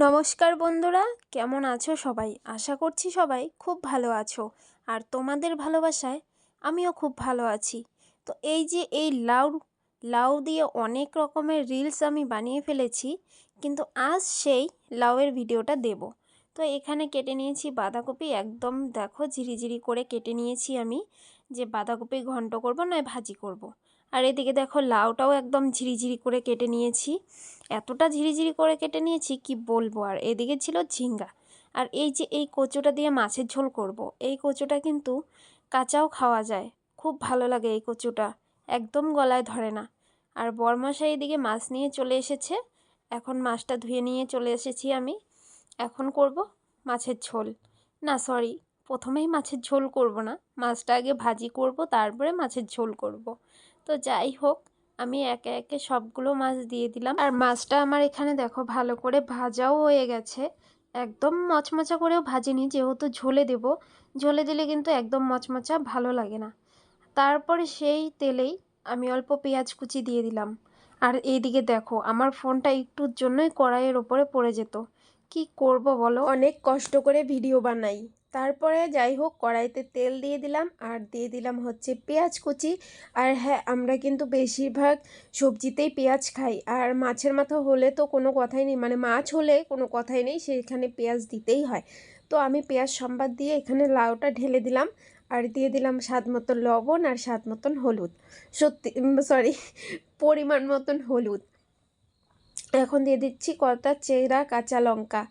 নমস্কার বন্ধুরা, কেমন আছো সবাই? আশা করছি সবাই খুব ভালো আছো। আর তোমাদের ভালোবাসায় আমিও খুব ভালো আছি। তো এই যে এই লাউ লাউ দিয়ে অনেক রকমের রিলস আমি বানিয়ে ফেলেছি, কিন্তু আজ সেই লাউয়ের ভিডিওটা দেব। তো এখানে কেটে নিয়েছি বাঁধাকপি, একদম দেখো ঝিরিঝিরি করে কেটে নিয়েছি আমি, যে বাঁধাকপি ঘন্ট করব নয় ভাজি করব। আর এদিকে দেখো লাউটাও একদম ঝিরিঝিরি করে কেটে নিয়েছি, এতটা ঝিরিঝিরি করে কেটে নিয়েছি কি বলবো। আর এদিকে ছিল ঝিঙ্গা। আর এই যে এই কচুটা দিয়ে মাছের ঝোল করব। এই কচুটা কিন্তু কাঁচাও খাওয়া যায়, খুব ভালো লাগে এই কচুটা, একদম গলায় ধরে না। আর বরমশাই এদিকে মাছ নিয়ে চলে এসেছে, এখন মাছটা ধুয়ে নিয়ে চলে এসেছি আমি। এখন করব মাছের ঝোল, না সরি, প্রথমেই মাছের ঝোল করব না, মাছটা আগে ভাজি করব, তারপরে মাছের ঝোল করব। তো যাই হোক, আমি একে একে সবগুলো মাছ দিয়ে দিলাম। আর মাছটা আমার এখানে দেখো ভালো করে ভাজাও হয়ে গেছে, একদম মচমচা করেও ভাজিনি, যেহেতু ঝোলে দেব। ঝোলে দিলে কিন্তু একদম মচমচা ভালো লাগে না। তারপরে সেই তেলেই আমি অল্প পেঁয়াজ কুচি দিয়ে দিলাম। আর এইদিকে দেখো আমার ফোনটা একটুর জন্যই কড়াইয়ের ওপরে পড়ে যেত, কি করব বলো, অনেক কষ্ট করে ভিডিও বানাই। তারপরে যাই হোক কড়াইতে তেল দিয়ে দিলাম, আর দিয়ে দিলাম হচ্ছে পেঁয়াজ কুচি। আর হ্যাঁ, আমরা কিন্তু বেশিরভাগ সবজিতেই পেঁয়াজ খাই, আর মাছের মাথা হলে তো কোনো কথাই নেই, মানে মাছ হলে কোনো কথাই নেই, সেখানে পেঁয়াজ দিতেই হয়। তো আমি পেঁয়াজ সম্বাদ দিয়ে এখানে লাউটা ঢেলে দিলাম, আর দিয়ে দিলাম স্বাদ মতো লবণ আর স্বাদ মতন হলুদ, সত্যি সরি, পরিমাণ মতন হলুদ। এখন দিয়ে দিচ্ছি কটা চেরা কাঁচা লঙ্কা।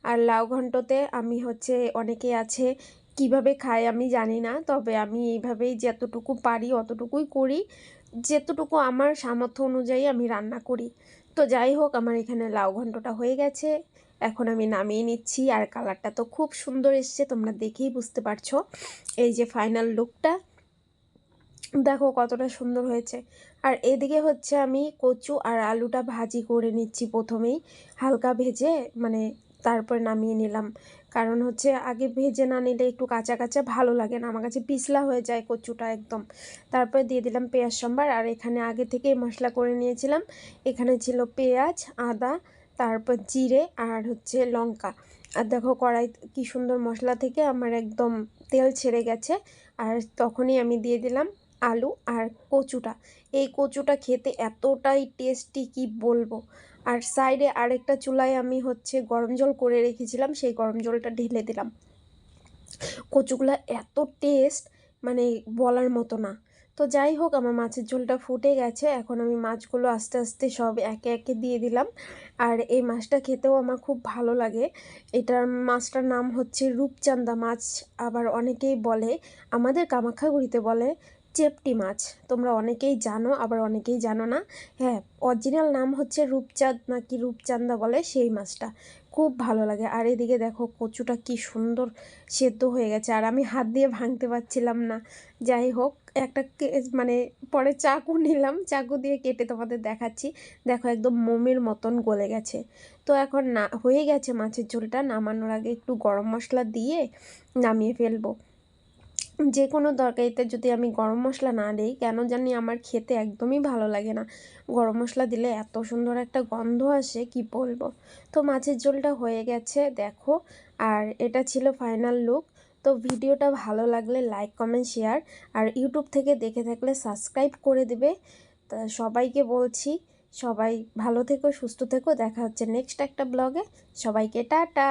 আর লাউ ঘন্টতে আমি হচ্ছে, অনেকে আছে কিভাবে খায় আমি জানি না, তবে আমি এইভাবেই যতটুকু পারি অতটুকুই করি, যেতটুকু আমার সামর্থ্য অনুযায়ী আমি রান্না করি। তো যাই হোক, আমার এখানে লাউ ঘন্টটা হয়ে গেছে, এখন আমি নামিয়ে নিচ্ছি। আর কালারটা তো খুব সুন্দর এসছে, তোমরা দেখেই বুঝতে পারছো। এই যে ফাইনাল লুকটা দেখো কতটা সুন্দর হয়েছে। আর এদিকে হচ্ছে আমি কচু আর আলুটা ভাজি করে নিচ্ছি প্রথমেই, হালকা ভেজে, মানে তারপর নামিয়ে নিলাম। কারণ হচ্ছে আগে ভেজে না নিলে একটু কাঁচা কাঁচা ভালো লাগে না, আমার কাছে পিছলা হয়ে যায় কচুটা একদম। তারপর দিয়ে দিলাম পেঁয়াজ সম্বার, আর এখানে আগে থেকেই মশলা করে নিয়েছিলাম। এখানে ছিল পেঁয়াজ, আদা, তারপর জিরে আর হচ্ছে লঙ্কা। আর দেখো কড়াই কি সুন্দর মশলা থেকে আমার একদম তেল ছেড়ে গেছে। আর তখনই আমি দিয়ে দিলাম আলু আর কচুটা। এই কচুটা খেতে এতটাই টেস্টি কি বলবো। আর সাইডে আরেকটা চুলায় আমি হচ্ছে গরম জল করে রেখেছিলাম, সেই গরম জলটা ঢেলে দিলাম। কচুগুলা এত টেস্ট, মানে বলার মতো না। তো যাই হোক, আমার মাছের ঝোলটা ফুটে গেছে, এখন আমি মাছগুলো আস্তে আস্তে সব একে একে দিয়ে দিলাম। আর এই মাছটা খেতেও আমার খুব ভালো লাগে। এটার মাছটার নাম হচ্ছে রূপচাঁদা মাছ, আবার অনেকেই বলে, আমাদের কামাখ্যাগুড়িতে বলে চেপটি মাছ। তোমরা অনেকেই জানো, আবার অনেকেই জানো না। হ্যাঁ, অরিজিনাল নাম হচ্ছে রূপচাঁদ নাকি রূপচাঁদা বলে সেই মাছটা, খুব ভালো লাগে। আর এদিকে দেখো কচুটা কি সুন্দর সেদ্ধ হয়ে গেছে, আর আমি হাত দিয়ে ভাঙতে পারছিলাম না। যাই হোক, একটা মানে পরে চাকু নিলাম, চাকু দিয়ে কেটে তোমাদের দেখাচ্ছি। দেখো একদম মোমের মতন গলে গেছে। তো এখন না হয়ে গেছে মাছের ঝোলটা, নামানোর আগে একটু গরম মশলা দিয়ে নামিয়ে ফেলবো। যে কোনো তরকারিতে যদি আমি গরম মশলা না দিই, কেন জানি আমার খেতে একদমই ভালো লাগে না। গরম মশলা দিলে এত সুন্দর একটা গন্ধ আসে কি বলবো। তো মাছের ঝোলটা হয়ে গেছে দেখো, আর এটা ছিল ফাইনাল লুক। তো ভিডিওটা ভালো লাগলে লাইক কমেন্ট শেয়ার, আর ইউটিউব থেকে দেখে থাকলে সাবস্ক্রাইব করে দেবে। তা সবাইকে বলছি, সবাই ভালো থেকো, সুস্থ থেকো, দেখা হচ্ছে নেক্সট একটা ব্লগে। সবাইকে টাটা।